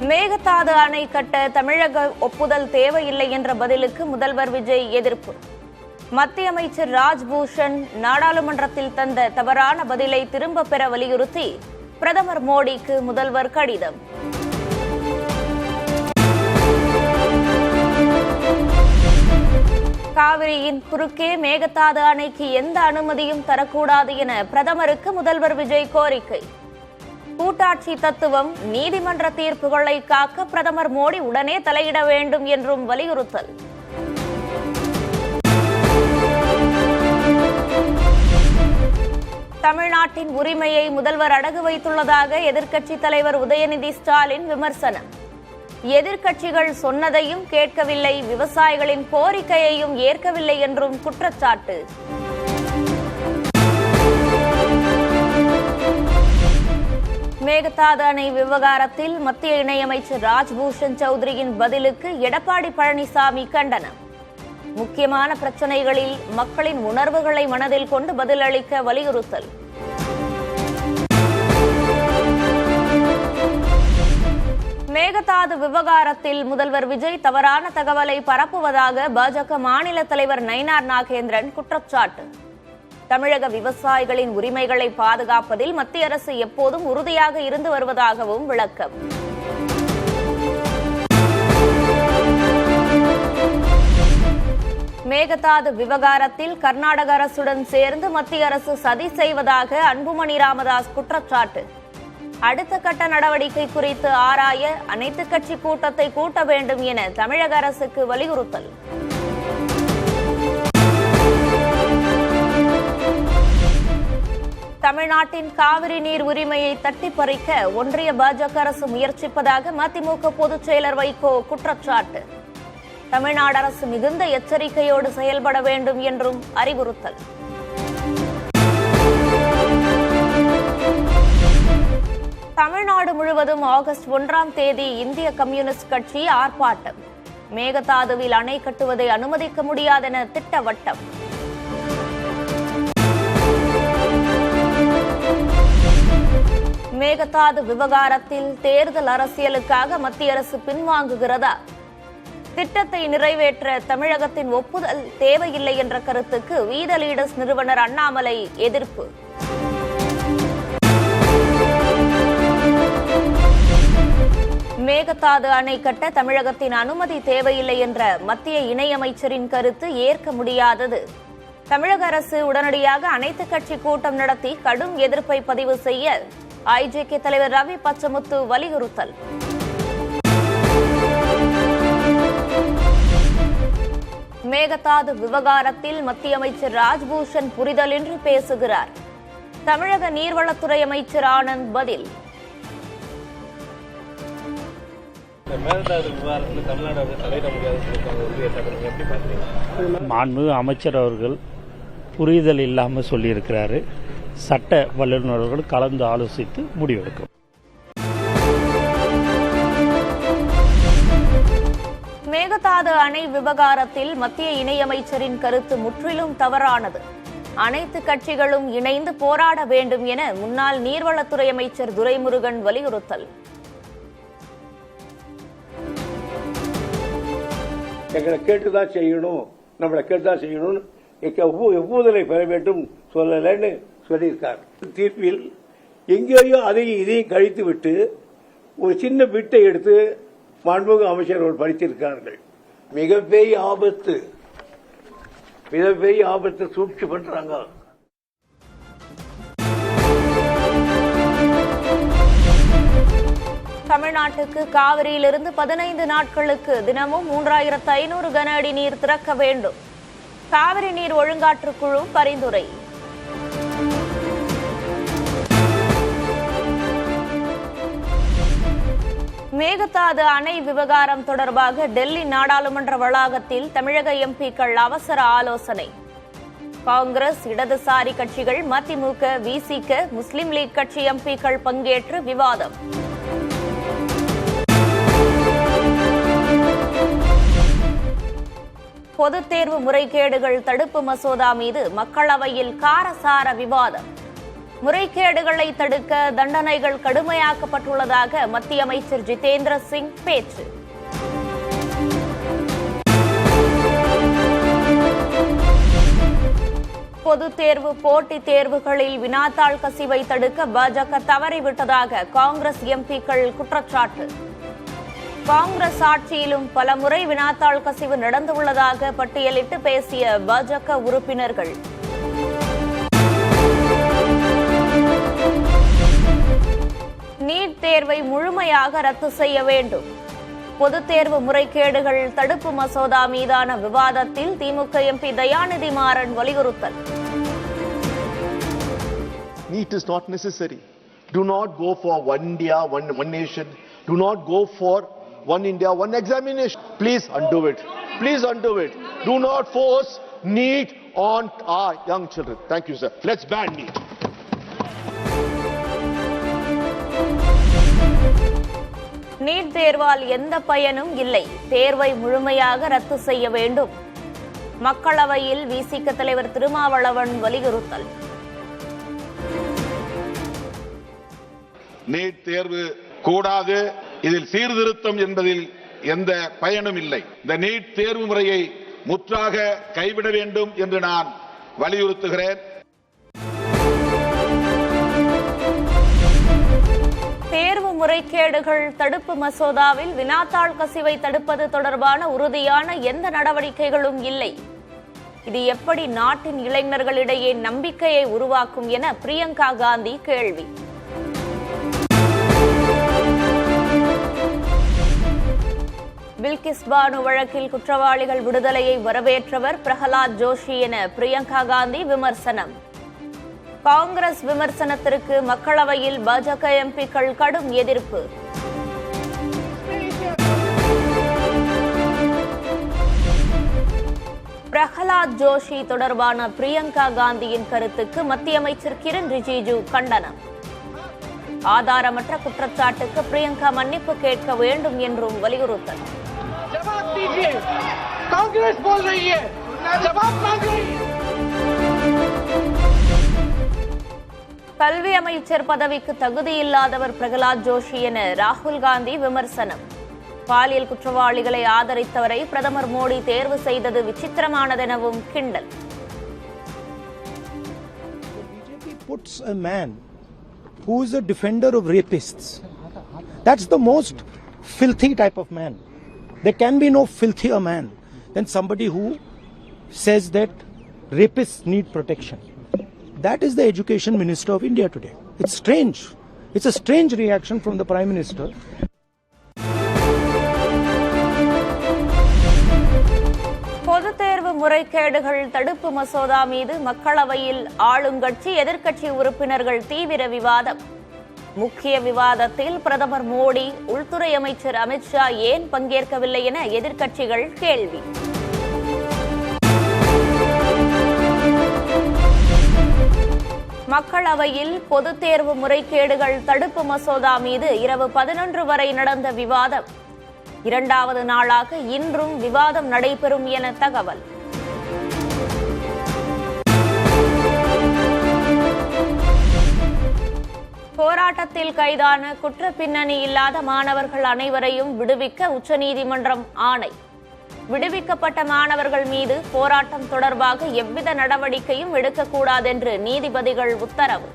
மேகதாது அணை கட்ட தமிழக ஒப்புதல் தேவையில்லை என்ற பதிலுக்கு முதல்வர் விஜய் எதிர்ப்பு. மத்திய அமைச்சர் ராஜ்பூஷன் நாடாளுமன்றத்தில் தந்த தவறான பதிலை திரும்பப் பெற வலியுறுத்தி பிரதமர் மோடிக்கு முதல்வர் கடிதம். காவிரியின் குறுக்கே மேகதாது அணைக்கு எந்த அனுமதியும் தரக்கூடாது என பிரதமருக்கு முதல்வர் விஜய் கோரிக்கை. கூட்டாட்சி தத்துவம், நீதிமன்ற தீர்ப்புகளை காக்க பிரதமர் மோடி உடனே தலையிட வேண்டும் என்றும் வலியுறுத்தல். தமிழ்நாட்டின் உரிமையை முதல்வர் அடகு வைத்துள்ளதாக எதிர்க்கட்சித் தலைவர் உதயநிதி ஸ்டாலின் விமர்சனம். எதிர்க்கட்சிகள் சொன்னதையும் கேட்கவில்லை, விவசாயிகளின் கோரிக்கையையும் ஏற்கவில்லை என்றும் குற்றச்சாட்டு. மேகதாது அணை விவகாரத்தில் மத்திய இணையமைச்சர் ராஜ்பூஷன் சௌத்ரியின் பதிலுக்கு எடப்பாடி பழனிசாமி கண்டனம். முக்கியமான பிரச்சினைகளில் மக்களின் உணர்வுகளை மனதில் கொண்டு பதிலளிக்க வலியுறுத்தல். மேகதாது விவகாரத்தில் முதல்வர் விஜய் தவறான தகவலை பரப்புவதாக பாஜக மாநில தலைவர் நயினார் நாகேந்திரன் குற்றச்சாட்டு. தமிழக விவசாயிகளின் உரிமைகளை பாதுகாப்பதில் மத்திய அரசு எப்போதும் உறுதியாக இருந்து வருவதாகவும் விளக்கம். மேகதாது விவகாரத்தில் கர்நாடக அரசுடன் சேர்ந்து மத்திய அரசு சதி செய்வதாக அன்புமணி ராமதாஸ் குற்றச்சாட்டு. அடுத்த கட்ட நடவடிக்கை குறித்து ஆராய அனைத்துக் கட்சி கூட்டத்தை கூட்ட வேண்டும் என தமிழக அரசுக்கு வலியுறுத்தல். தமிழ்நாட்டின் காவிரி நீர் உரிமையை தட்டி பறிக்க ஒன்றிய பாஜக அரசு முயற்சிப்பதாக மதிமுக பொதுச் செயலர் வைகோ குற்றச்சாட்டு. தமிழ்நாடு அரசு மிகுந்த எச்சரிக்கையோடு செயல்பட வேண்டும் என்றும் அறிவுறுத்தல். தமிழ்நாடு முழுவதும் ஆகஸ்ட் 1ஆம் தேதி இந்திய கம்யூனிஸ்ட் கட்சி ஆர்ப்பாட்டம். மேகதாதுவில் அணை கட்டுவதை அனுமதிக்க முடியாதென திட்டவட்டம். மேகதாது விவகாரத்தில் தேர்தல் அரசியலுக்காக மத்திய அரசு பின்வாங்குகிறதா? திட்டத்தை நிறைவேற்ற தமிழகத்தின் ஒப்புதல் தேவையில்லை என்ற கருத்துக்கு வி த லீடர்ஸ் நிறுவனர் அண்ணாமலை எதிர்ப்பு. மேகதாது அணை கட்ட தமிழகத்தின் அனுமதி தேவையில்லை என்ற மத்திய இணையமைச்சரின் கருத்து ஏற்க முடியாதது. தமிழக அரசு உடனடியாக அனைத்துக் கட்சி கூட்டம் நடத்தி கடும் எதிர்ப்பை பதிவு செய்ய ஐஜேகே தலைவர் ரவி பச்சமுத்து வலியுறுத்தல். மேகதாது விவகாரத்தில் மத்திய அமைச்சர் ராஜ்பூஷன் புரிதலின்றி பேசுகிறார். தமிழக நீர்வளத்துறை அமைச்சர் ஆனந்த் பதில். மாண்புமிகு அமைச்சர் அவர்கள் புரிதல் இல்லாமல் சொல்லியிருக்கிறாரு. சட்ட வல்லுநர்கள் கலந்து ஆலோசித்து முடிவெடுக்கும். மேகதாது அணை விவகாரத்தில் மத்திய இணையமைச்சரின் கருத்து முற்றிலும் தவறானது. அனைத்து கட்சிகளும் இணைந்து போராட வேண்டும் என முன்னாள் நீர்வளத்துறை அமைச்சர் துரைமுருகன் வலியுறுத்தல். எங்களை கேட்டுதான் செய்யணும், நம்மளை கேட்டுதான் செய்யணும், ஒப்புதலை பெற வேண்டும் சொல்லலன்னு சொல்லியிருக்கார். தீர்ப்பில் எங்கேயோ அதையும் இதையும் கழித்து விட்டு ஒரு சின்ன பிட்டை எடுத்து மாண்புமிகு அமைச்சர்கள் படித்திருக்கிறார்கள். மிகப்பெரிய ஆபத்து சூழ்ச்சி பண்றாங்க. தமிழ்நாட்டுக்கு காவிரியிலிருந்து 15 நாட்களுக்கு தினமும் 3500 கன அடி நீர் திறக்க வேண்டும். காவிரி நீர் ஒழுங்காற்றுக்குழு பரிந்துரை. மேகதாது அணை விவகாரம் தொடர்பாக டெல்லி நாடாளுமன்ற வளாகத்தில் தமிழக எம்பிக்கள் அவசர ஆலோசனை. காங்கிரஸ், இடதுசாரி கட்சிகள், மதிமுக, விசிக, முஸ்லிம் லீக் கட்சி எம்பிக்கள் பங்கேற்று விவாதம். பொதுத் தேர்வு முறைகேடுகள் தடுப்பு மசோதா மீது மக்களவையில் காரசார விவாதம். முறைகேடுகளை தடுக்க தண்டனைகள் கடுமையாக்கப்பட்டுள்ளதாக மத்திய அமைச்சர் ஜிதேந்திர சிங் பேச்சு. பொதுத் தேர்வு போட்டித் தேர்வுகளில் வினாத்தாள் கசிவை தடுக்க பாஜக தவறிவிட்டதாக காங்கிரஸ் எம்பிக்கள் குற்றச்சாட்டு. காங்கிரஸ் ஆட்சியிலும் பலமுறை வினாத்தாள் கசிவு நடந்துள்ளதாக பட்டியலிட்டு பேசிய பாஜக உறுப்பினர்கள். நீட் தேர்வை முழுமையாக ரத்து செய்ய வேண்டும். பொதுத் தேர்வு முறைகேடுகள் தடுப்பு மசோதா மீதான விவாதத்தில் திமுக எம்பி தயாநிதி மாறன் வலியுறுத்தல். NEET is not necessary. Do not go for one India, one nation. Do not go for one India, one examination. Please undo it. Please undo it. Do not force NEET on our young children. Thank you, sir. Let's ban NEET. NEET தேர்வால் எந்த பயனும் இல்லை. தேர்வை முழுமையாக ரத்து செய்ய வேண்டும். மக்களவையில் விசிக தலைவர் திருமாவளவன் வலியுறுத்தல். நீட் தேர்வு கூடாது. இதில் சீர்திருத்தம் என்பதில் எந்த பயனும் இல்லை. இந்த நீட் தேர்வு முறையை முற்றாக கைவிட வேண்டும் என்று நான் வலியுறுத்துகிறேன். தேர்வு முறைகேடுகள் தடுப்பு மசோதாவில் வினாத்தாள் கசிவை தடுப்பது தொடர்பான உறுதியான எந்த நடவடிக்கைகளும் இல்லை. இது எப்படி நாட்டின் இளைஞர்களிடையே நம்பிக்கையை உருவாக்கும் என பிரியங்கா காந்தி கேள்வி. பில்கிஸ் பானு வழக்கில் குற்றவாளிகள் விடுதலையை வரவேற்றவர் பிரகலாத் ஜோஷி என பிரியங்கா காந்தி விமர்சனம். காங்கிரஸ் விமர்சனத்திற்கு மக்களவையில் பாஜக எம்பிக்கள் கடும் எதிர்ப்பு. பிரகலாத் ஜோஷி தொடர்பான பிரியங்கா காந்தியின் கருத்துக்கு மத்திய அமைச்சர் கிரண் ரிஜிஜு கண்டனம். ஆதாரமற்ற குற்றச்சாட்டுக்கு பிரியங்கா மன்னிப்பு கேட்க வேண்டும் என்றும் வலியுறுத்தல். கல்வி அமைச்சர் பதவிக்கு தகுதியில்லாதவர் பிரகலாத் ஜோஷி என ராகுல் காந்தி விமர்சனம். பாலியல் குற்றவாளிகளை ஆதரித்தவரை பிரதமர் மோடி தேர்வு செய்தது விசித்திரமானதெனவும் கிண்டல். BJP puts a man who is a defender of rapists. That's the most filthy type of man. There can be no filthier man than somebody who says that rapists need protection. That is the education minister of India today. It's strange. It's a strange reaction from the Prime Minister. பொதுத் தேர்வு முறைகேடுகள் தடுப்பு மசோதா மீது மக்களவையில் ஆளுங்கட்சி எதிர்க்கட்சி உறுப்பினர்கள் தீவிர விவாதம். முக்கிய விவாதத்தில் பிரதமர் மோடி, உள்துறை அமைச்சர் அமித்ஷா ஏன் பங்கேற்கவில்லை என எதிர்க்கட்சிகள் கேள்வி. மக்களவையில் பொதுத் தேர்வு முறைகேடுகள் தடுப்பு மசோதா மீது இரவு 11 வரை நடந்த விவாதம். இரண்டாவது நாளாக இன்றும் விவாதம் நடைபெறும் என தகவல். போராட்டத்தில் கைதான குற்ற பின்னணி இல்லாத மாணவர்கள் அனைவரையும் விடுவிக்க உச்சநீதிமன்றம் ஆணை. விடுவிக்கப்பட்ட மாணவர்கள் மீது போராட்டம் தொடர்பாக எவ்வித நடவடிக்கையும் எடுக்கக்கூடாதென்று நீதிபதிகள் உத்தரவு.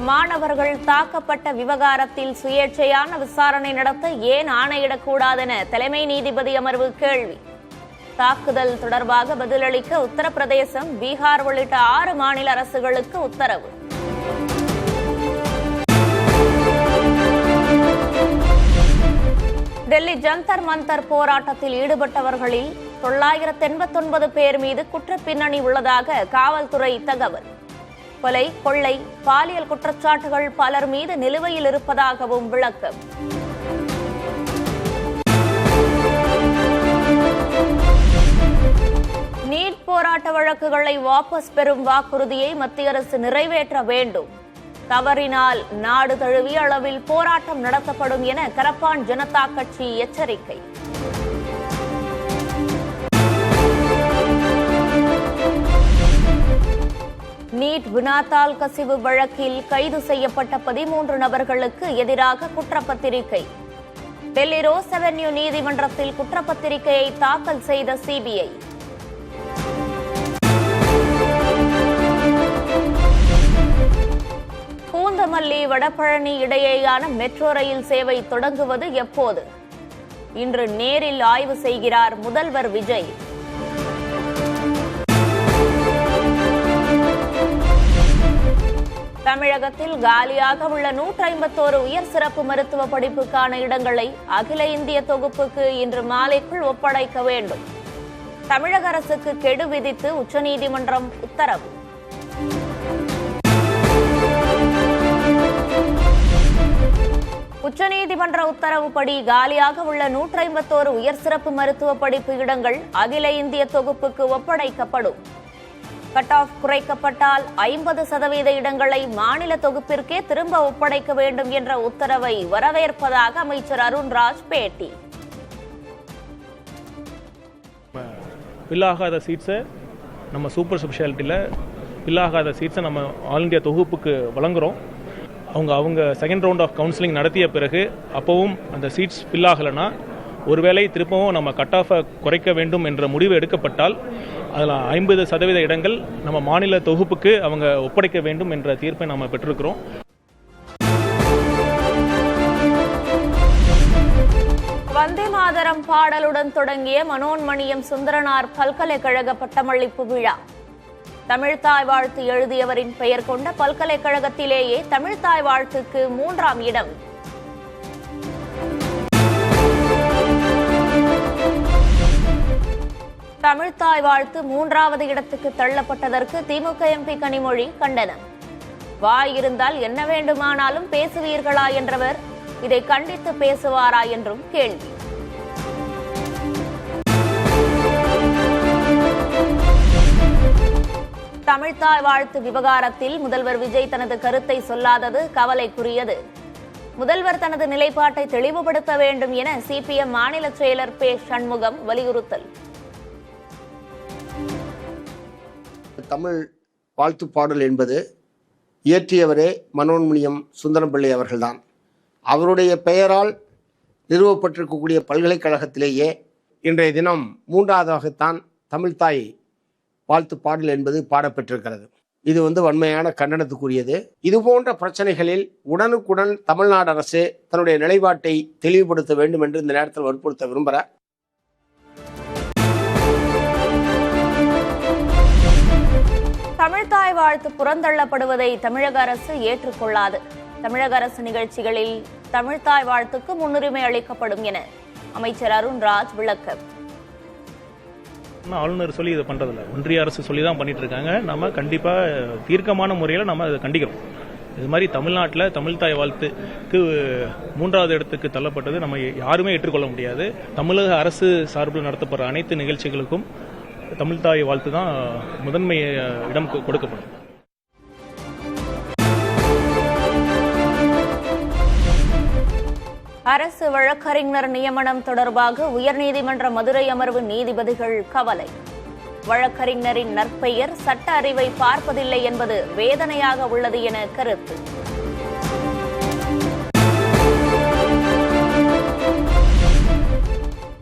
மாணவர்கள் தாக்கப்பட்ட விவகாரத்தில் சுயேட்சையான விசாரணை நடத்த ஏன் ஆணையிடக்கூடாதென தலைமை நீதிபதி அமர்வு கேள்வி. தாக்குதல் தொடர்பாக பதிலளிக்க உத்தரப்பிரதேசம், பீகார் உள்ளிட்ட 6 மாநில அரசுகளுக்கு உத்தரவு. டெல்லி ஜந்தர் மந்தர் போராட்டத்தில் ஈடுபட்டவர்களில் 989 பேர் மீது குற்ற பின்னணி உள்ளதாக காவல்துறை தகவல். கொலை, கொள்ளை, பாலியல் குற்றச்சாட்டுகள் பலர் மீது நிலுவையில் இருப்பதாகவும் விளக்கம். நீட் போராட்ட வழக்குகளை வாபஸ் பெறும் வாக்குறுதியை மத்திய அரசு நிறைவேற்ற வேண்டும். தவறினால் நாடு தழுவிய அளவில் போராட்டம் நடத்தப்படும் என கரப்பான் ஜனதா கட்சி எச்சரிக்கை. நீட் வினாத்தாள் கசிவு வழக்கில் கைது செய்யப்பட்ட 13 நபர்களுக்கு எதிராக குற்றப்பத்திரிகை. டெல்லி ரோஸ் அவென்யூ நீதிமன்றத்தில் குற்றப்பத்திரிகையை தாக்கல் செய்த சிபிஐ. பூந்தமல்லி வடபழனி இடையேயான மெட்ரோ ரயில் சேவை தொடங்குவது எப்போது? இன்று நேரில் ஆய்வு செய்கிறார் முதல்வர் விஜய். தமிழகத்தில் காலியாக உள்ள 151 உயர் சிறப்பு மருத்துவ படிப்புக்கான இடங்களை அகில இந்திய தொகுப்புக்கு இன்று மாலைக்குள் ஒப்படைக்க வேண்டும். தமிழக அரசுக்கு கெடு விதித்து உச்சநீதிமன்றம் உத்தரவு. உச்சநீதிமன்ற உத்தரவுப்படி காலியாக உள்ள 151 உயர் சிறப்பு மருத்துவ படிப்பு இடங்கள் அகில இந்திய தொகுப்புக்கு ஒப்படைக்கப்படும். கட் ஆஃப் குறைக்கப்பட்டால் 50% இடங்களை மாநில தொகுப்பிற்கே திரும்ப ஒப்படைக்க வேண்டும் என்ற உத்தரவை வரவேற்பதாக அமைச்சர் அருண்ராஜ் பேட்டி. ஃபில் ஆகாத சீட்ஸை நம்ம சூப்பர் ஸ்பெஷாலிட்டியில் ஃபில் ஆகாத சீட்ஸை நம்ம ஆல் இந்தியா தொகுப்புக்கு வழங்குகிறோம். அவங்க செகண்ட் ரவுண்ட் ஆஃப் கவுன்சிலிங் நடத்திய பிறகு அப்போவும் அந்த சீட்ஸ் ஃபில் ஆகலைன்னா ஒருவேளை திருப்பவும் நம்ம கட் ஆஃபை குறைக்க வேண்டும் என்ற முடிவு எடுக்கப்பட்டால் அதில் 50% இடங்கள் நம்ம மாநில தொகுப்புக்கு அவங்க ஒப்படைக்க வேண்டும் என்ற தீர்ப்பை நாம் பெற்றிருக்கிறோம். வந்தே மாதரம் பாடலுடன் தொடங்கிய மனோன்மணியம் சுந்தரனார் பல்கலைக்கழக பட்டமளிப்பு விழா. தமிழ்த்தாய் வாழ்த்து எழுதியவரின் பெயர் கொண்ட பல்கலைக்கழகத்திலேயே தமிழ்த்தாய் வாழ்த்துக்கு 3ஆம் இடம். தமிழ்த்தாய் வாழ்த்து 3வது இடத்துக்கு தள்ளப்பட்டதற்கு திமுக எம்பி கனிமொழி கண்டனம். வாய் இருந்தால் என்ன வேண்டுமானாலும் பேசுவீர்களா என்றவர் இதை கண்டித்து பேசுவாரா என்றும் கேள்வி. தமிழ்த்தாய் வாழ்த்து விவகாரத்தில் முதல்வர் விஜய் தனது கருத்தை சொல்லாதது கவலைக்குரியது. முதல்வர் தனது நிலைப்பாட்டை தெளிவுபடுத்த வேண்டும் என சிபிஎம் மாநில செயலர் பே. சண்முகம் வலியுறுத்தல். தமிழ் வாழ்த்து பாடல் என்பது இயற்றியவரே மனோன்மணியம் சுந்தரம் பிள்ளை அவர்கள்தான். அவருடைய பெயரால் நிறுவப்பட்டிருக்கக்கூடிய பல்கலைக்கழகத்திலேயே இன்றைய தினம் 3வதாகத்தான் தமிழ்த்தாய் வாழ்த்து பாடல் என்பது பாடப்பட்டிருக்கிறது. இது வன்மையான கண்டனத்துக்குரியது. இதுபோன்ற பிரச்சனைகளில் உடனுக்குடன் தமிழ்நாடு அரசு தன்னுடைய நிலைப்பாட்டை தெளிவுபடுத்த வேண்டும் என்று இந்த நேரத்தில் வற்புறுத்த விரும்புகிறேன். தமிழ்த்தாய் வாழ்த்து புறந்தள்ளப்படுவதை தமிழக அரசு ஏற்றுக்கொள்ளாது. தமிழக அரசு நிகழ்ச்சிகளில் தமிழ்த்தாய் வாழ்த்துக்கு முன்னுரிமை அளிக்கப்படும் என அமைச்சர் அருண்ராஜ் விளக்கம். ஆளுநர் சொல்லி இதை பண்றதில்ல, ஒன்றிய அரசு சொல்லி தான் பண்ணிட்டு இருக்காங்க. நம்ம கண்டிப்பா தீர்க்கமான முறையில் நம்ம அதை கண்டிக்கிறோம். இது மாதிரி தமிழ்நாட்டில் தமிழ்த்தாய் வாழ்த்துக்கு 3வது இடத்துக்கு தள்ளப்பட்டது நம்ம யாருமே ஏற்றுக்கொள்ள முடியாது. தமிழக அரசு சார்பில் நடத்தப்படுற அனைத்து நிகழ்ச்சிகளுக்கும் தமிழ்த்தாய் வாழ்த்து தான் முதன்மை இடம் கொடுக்கப்படும். அரசு வழக்கறிஞர் நியமனம் தொடர்பாக உயர்நீதிமன்ற மதுரை அமர்வு நீதிபதிகள் கவலை. வழக்கறிஞரின் நற்பெயர் சட்ட அறிவை பார்ப்பதில்லை என்பது வேதனையாக உள்ளது என கருத்து.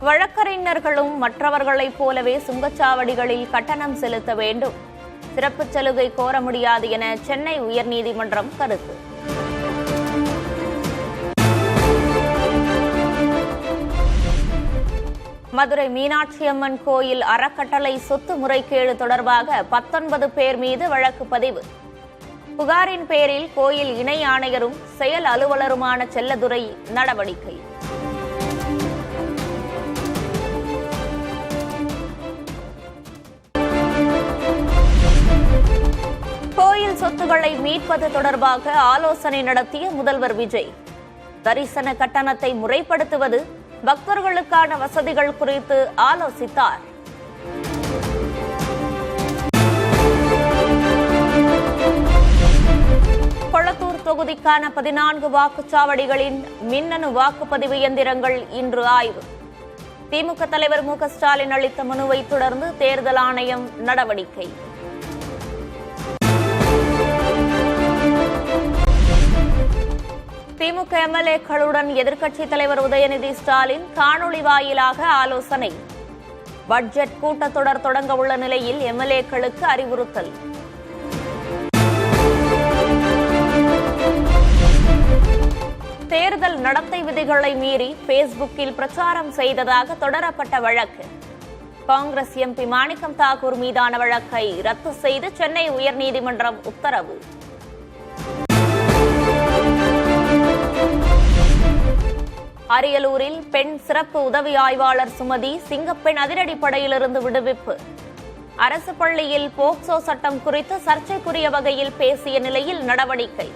வழக்கறிஞர்களும் மற்றவர்களைப் போலவே சுங்கச்சாவடிகளில் கட்டணம் செலுத்த வேண்டும். சிறப்பு சலுகை கோர முடியாது என சென்னை உயர்நீதிமன்றம் கருத்து. மதுரை மீனாட்சி அம்மன் கோயில் அறக்கட்டளை சொத்து முறைகேடு தொடர்பாக 19 பேர் மீது வழக்கு பதிவு. புகாரின் பேரில் கோயில் இணை ஆணையரும் செயல் அலுவலருமான செல்லதுரை நடவடிக்கை. கோயில் சொத்துக்களை மீட்பது தொடர்பாக ஆலோசனை நடத்திய முதல்வர் விஜய். தரிசன கட்டணத்தை முறைப்படுத்துவது, பக்தர்களுக்கான வசதிகள் குறித்து ஆலோசித்தார். கொளத்தூர் தொகுதிக்கான 14 வாக்குச்சாவடிகளின் மின்னணு வாக்குப்பதிவு இயந்திரங்கள் இன்று ஆய்வு. திமுக தலைவர் மு க ஸ்டாலின் அளித்த மனுவை தொடர்ந்து தேர்தல் ஆணையம் நடவடிக்கை. திமுக எம்எல்ஏக்களுடன் எதிர்க்கட்சித் தலைவர் உதயநிதி ஸ்டாலின் காணொலி வாயிலாக ஆலோசனை. பட்ஜெட் கூட்டத்தொடர் தொடங்க உள்ள நிலையில் எம்எல்ஏக்களுக்கு அறிவுறுத்தல். தேர்தல் நடத்தை விதிகளை மீறி பேஸ்புக்கில் பிரச்சாரம் செய்ததாக தொடரப்பட்ட வழக்கு. காங்கிரஸ் எம்பி மாணிக்கம் தாக்கூர் மீதான வழக்கை ரத்து செய்து சென்னை உயர்நீதிமன்றம் உத்தரவு. அரியலூரில் பெண் சிறப்பு உதவி ஆய்வாளர் சுமதி சிங்கப்பெண் அதிரடிப்படையிலிருந்து விடுவிப்பு. அரசு பள்ளியில் போக்சோ சட்டம் குறித்து சர்ச்சைக்குரிய வகையில் பேசிய நிலையில் நடவடிக்கை.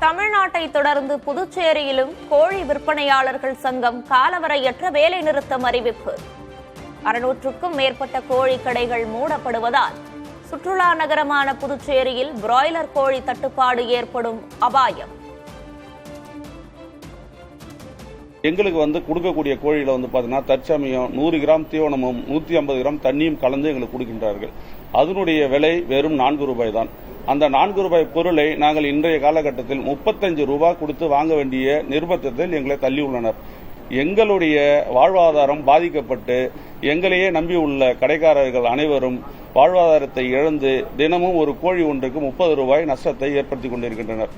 தமிழ்நாட்டை தொடர்ந்து புதுச்சேரியிலும் கோழி விற்பனையாளர்கள் சங்கம் காலவரையற்ற வேலைநிறுத்தம் அறிவிப்பு. 600க்கும் மேற்பட்ட கோழி கடைகள் மூடப்படுவதால் சுற்றுலா நகரமான புதுச்சேரியில் பிராய்லர் கோழி தட்டுப்பாடு ஏற்படும் அபாயம். எங்களுக்கு கொடுக்கக்கூடிய கோழியில பாத்தீங்கன்னா தற்சமயம் 100 கிராம் தீவனமும் 150 கிராம் தண்ணியும் கலந்து எங்களுக்கு கொடுக்கின்றார்கள். அதனுடைய விலை வெறும் 4 ரூபாய் தான். அந்த 4 ரூபாய் பொருளை நாங்கள் இன்றைய காலகட்டத்தில் 35 ரூபாய் கொடுத்து வாங்க வேண்டிய நிர்பந்தத்தில் எங்களை தள்ளியுள்ளனர். எங்களுடைய வாழ்வாதாரம் பாதிக்கப்பட்டு எங்களையே நம்பியுள்ள கடைக்காரர்கள் அனைவரும் வாழ்வாதாரத்தை இழந்து தினமும் ஒரு கோழி ஒன்றுக்கு 30 ரூபாய் நஷ்டத்தை ஏற்படுத்திக் கொண்டிருக்கின்றனர்.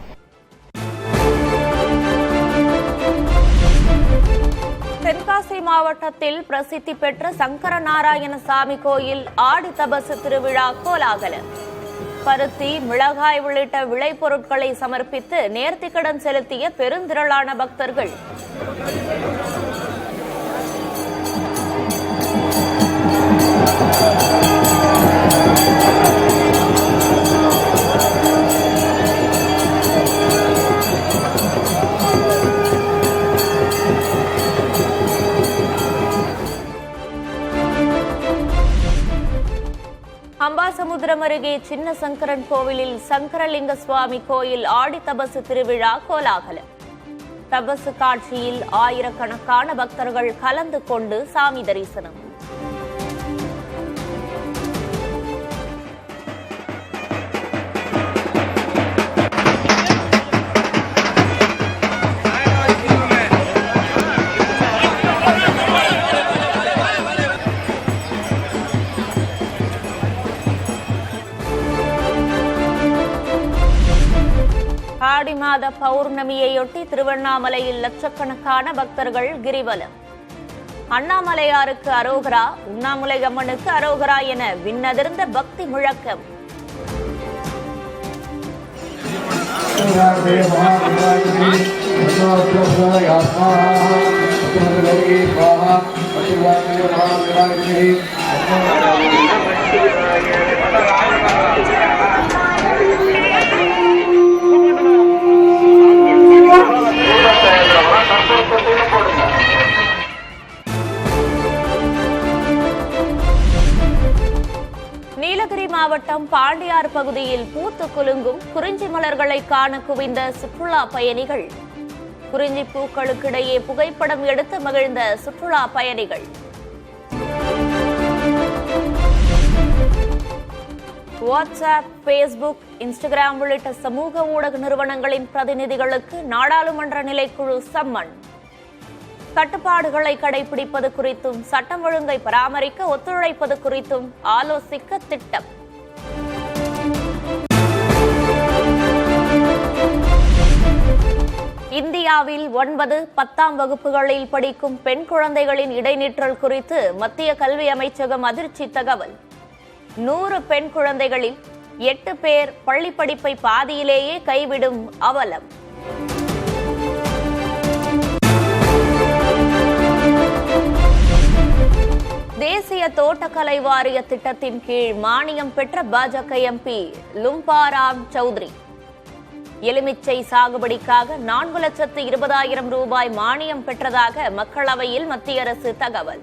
தென்காசி மாவட்டத்தில் பிரசித்தி பெற்ற சங்கர நாராயண சாமி கோயில் ஆடி தபசு திருவிழா கோலாகலம். பருத்தி, மிளகாய் உள்ளிட்ட விளைபொருட்களை சமர்ப்பித்து நேர்த்திக்கடன் செலுத்திய பெருந்திரளான பக்தர்கள். அம்பாசமுத்திரம் அருகே சின்ன சங்கரன் கோவிலில் சங்கரலிங்க சுவாமி கோயில் ஆடி தபசு திருவிழா கோலாகலம். தபசு காட்சியில் ஆயிரக்கணக்கான பக்தர்கள் கலந்து கொண்டு சாமி தரிசனம். ஆடி மாத பௌர்ணமியையொட்டி திருவண்ணாமலையில் லட்சக்கணக்கான பக்தர்கள் கிரிவலம். அண்ணாமலையாருக்கு அரோகரா, உண்ணாமுலை அம்மனுக்கு அரோகரா என விண்ணதிர்ந்த பக்தி முழக்கம். நீலகிரி மாவட்டம் பாண்டியார் பகுதியில் பூத்து குலுங்கும் குறிஞ்சி மலர்களை காண குவிந்த சுற்றுலா பயணிகள். குறிஞ்சி பூக்களுக்கிடையே புகைப்படம் எடுத்து மகிழ்ந்த சுற்றுலா பயணிகள். வாட்ஸ்அப், பேஸ்புக், இன்ஸ்டாகிராம் உள்ளிட்ட சமூக ஊடக நிறுவனங்களின் பிரதிநிதிகளுக்கு நாடாளுமன்ற நிலைக்குழு சம்மன். கட்டுப்பாடுகளை கடைபிடிப்பது குறித்தும் சட்டம் ஒழுங்கை பராமரிக்க ஒத்துழைப்பது குறித்தும் ஆலோசிக்க திட்டம். இந்தியாவில் 9, 10ஆம் வகுப்புகளில் படிக்கும் பெண் குழந்தைகளின் இடைநிற்றல் குறித்து மத்திய கல்வி அமைச்சகம் அதிர்ச்சி தகவல். 100 பெண் குழந்தைகளில் 8 பேர் பள்ளி படிப்பை பாதியிலேயே கைவிடும் அவலம். தேசிய தோட்டக்கலை வாரிய திட்டத்தின் கீழ் மானியம் பெற்ற பாஜக எம்பி லும்பாராம் சௌத்ரி. எலுமிச்சை சாகுபடிக்காக 4,20,000 ரூபாய் மானியம் பெற்றதாக மக்களவையில் மத்திய அரசு தகவல்.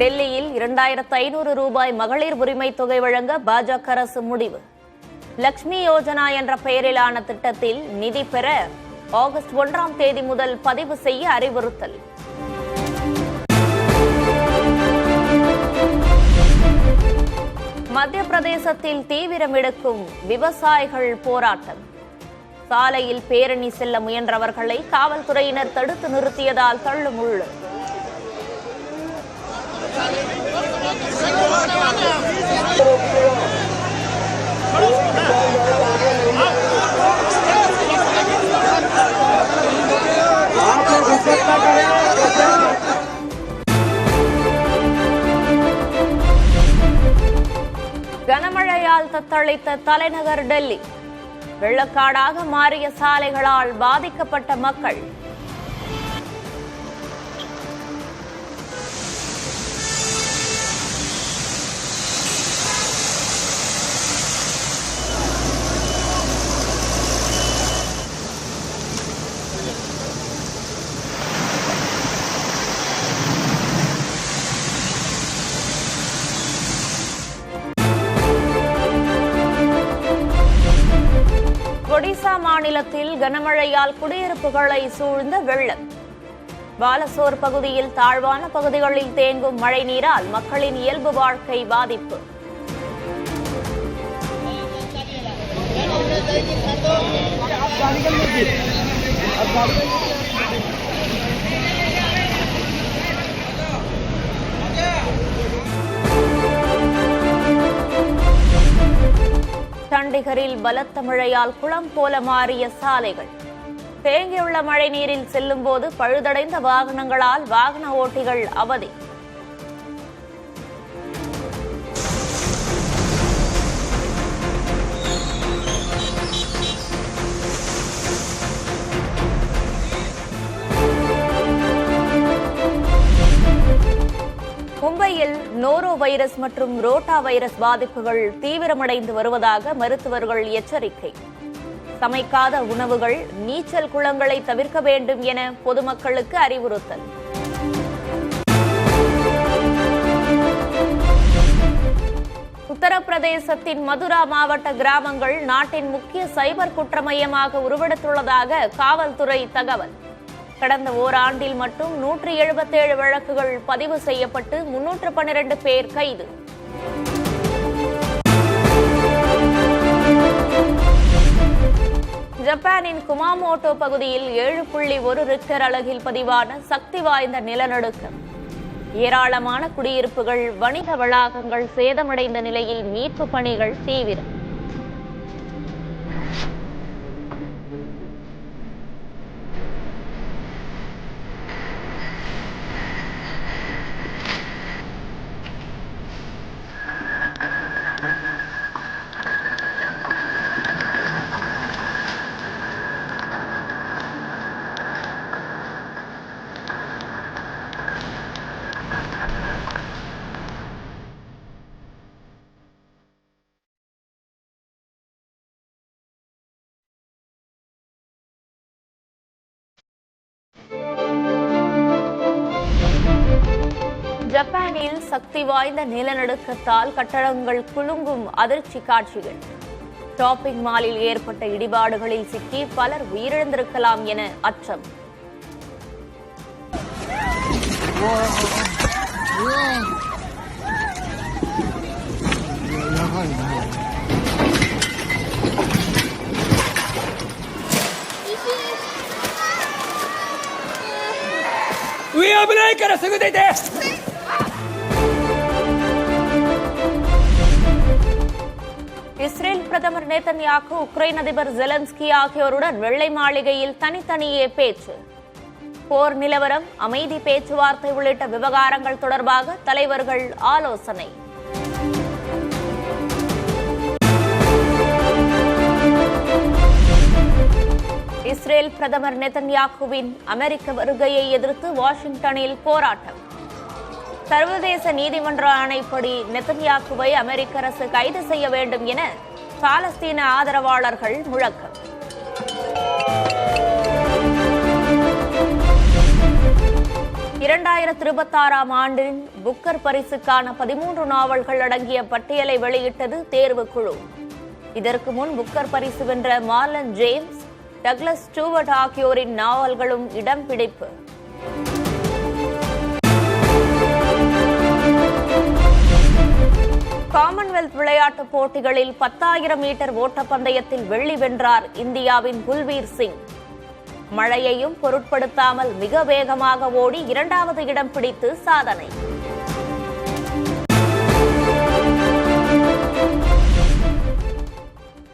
டெல்லியில் 2,500 ரூபாய் மகளிர் உரிமை தொகை வழங்க பாஜக அரசு முடிவு. லட்சுமி யோஜனா என்ற பெயரிலான திட்டத்தில் நிதி பெற ஆகஸ்ட் 1ஆம் தேதி முதல் பதிவு செய்ய அறிவுறுத்தல். மத்திய பிரதேசத்தில் தீவிரம் எடுக்கும் விவசாயிகள் போராட்டம். சாலையில் பேரணி செல்ல முயன்றவர்களை காவல்துறையினர் தடுத்து நிறுத்தியதால் தள்ளுமுள்ளு. கனமழையால் தத்தளித்த தலைநகர் டெல்லி. வெள்ளக்காடாக மாறிய சாலைகளால் பாதிக்கப்பட்ட மக்கள். ஒடிசா மாநிலத்தில் கனமழையால் குடியிருப்புகளை சூழ்ந்த வெள்ளம். பாலசோர் பகுதியில் தாழ்வான பகுதிகளில் தேங்கும் மழை நீரால் மக்களின் இயல்பு வாழ்க்கை பாதிப்பு. சண்டிகரில் பலத்த மழையால் குளம் போல மாறிய சாலைகள். தேங்கியுள்ள மழை நீரில் செல்லும் போது பழுதடைந்த வாகனங்களால் வாகன ஓட்டிகள் அவதி. மும்பையில் நோரோ வைரஸ் மற்றும் ரோட்டா வைரஸ் பாதிப்புகள் தீவிரமடைந்து வருவதாக மருத்துவர்கள் எச்சரிக்கை. சமைக்காத உணவுகள், நீச்சல் குளங்களை தவிர்க்க வேண்டும் என பொதுமக்களுக்கு அறிவுறுத்தல். உத்தரப்பிரதேசத்தின் மதுரா மாவட்ட கிராமங்கள் நாட்டின் முக்கிய சைபர் குற்ற மையமாக உருவெடுத்துள்ளதாக காவல்துறை தகவல். கடந்த ஓராண்டில் மட்டும் 177 வழக்குகள் பதிவு செய்யப்பட்டு 312 பேர் கைது. ஜப்பானின் குமாமோட்டோ பகுதியில் 7.1 ரிக்டர் அளவில் பதிவான சக்தி வாய்ந்த நிலநடுக்கம். ஏராளமான குடியிருப்புகள், வணிக வளாகங்கள் சேதமடைந்த நிலையில் மீட்பு பணிகள் தீவிரம். ஜப்பானில் சக்தி வாய்ந்த நிலநடுக்கத்தால் கட்டடங்கள் குலுங்கும் அதிர்ச்சி காட்சிகள். ஷாப்பிங் மாலில் ஏற்பட்ட இடிபாடுகளில் சிக்கி பலர் உயிரிழந்திருக்கலாம் என அச்சம். இஸ்ரேல் பிரதமர் நேதன்யாகு, உக்ரைன் அதிபர் ஜெலன்ஸ்கி ஆகியோருடன் வெள்ளை மாளிகையில் தனித்தனியே பேச்சு. போர் நிலவரம், அமைதி பேச்சுவார்த்தை உள்ளிட்ட விவகாரங்கள் தொடர்பாக தலைவர்கள் ஆலோசனை. இஸ்ரேல் பிரதமர் நேதன்யாகுவின் அமெரிக்க வருகையை எதிர்த்து வாஷிங்டனில் போராட்டம். சர்வதேச நீதிமன்ற ஆணைப்படி நேதன்யாகுவை அமெரிக்க அரசு கைது செய்ய வேண்டும் என பாலஸ்தீன ஆதரவாளர்கள் முழக்கம். ஆண்டின் புக்கர் பரிசுக்கான 13 நாவல்கள் அடங்கிய பட்டியலை வெளியிட்டது தேர்வுக்குழு. இதற்கு முன் புக்கர் பரிசு வென்ற மார்லன் ஜேம்ஸ், டக்ளஸ் ஸ்டூவர்ட் ஆகியோரின் நாவல்களும் இடம் பிடிப்பு. காமன்வெல்த் விளையாட்டுப் போட்டிகளில் 10,000 மீட்டர் ஓட்டப்பந்தயத்தில் வெள்ளி வென்றார் இந்தியாவின் குல்வீர் சிங். மழையையும் பொருட்படுத்தாமல் மிக வேகமாக ஓடி 2வது இடம் பிடித்து சாதனை.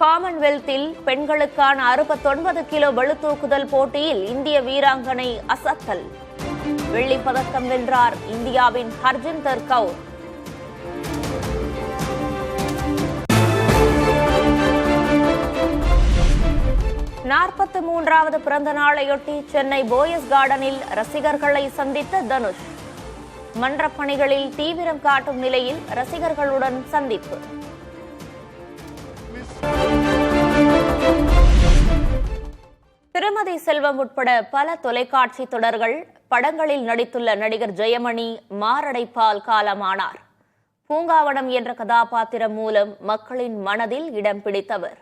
காமன்வெல்த்தில் பெண்களுக்கான 69 கிலோ பளுதூக்குதல் போட்டியில் இந்திய வீராங்கனை அசத்தல். வெள்ளிப் பதக்கம் வென்றார் இந்தியாவின் ஹர்ஜிந்தர் கவுர். நாற்பத்து 3வது பிறந்த நாளையொட்டி சென்னை போயஸ் கார்டனில் ரசிகர்களை சந்தித்த தனுஷ். மன்றப் பணிகளில் தீவிரம் காட்டும் நிலையில் ரசிகர்களுடன் சந்திப்பு. திருமதி செல்வம் உட்பட பல தொலைக்காட்சி தொடர்கள், படங்களில் நடித்துள்ள நடிகர் ஜெயமணி மாரடைப்பால் காலமானார். பூங்காவனம் என்ற கதாபாத்திரம் மூலம் மக்களின் மனதில் இடம் பிடித்தவர்.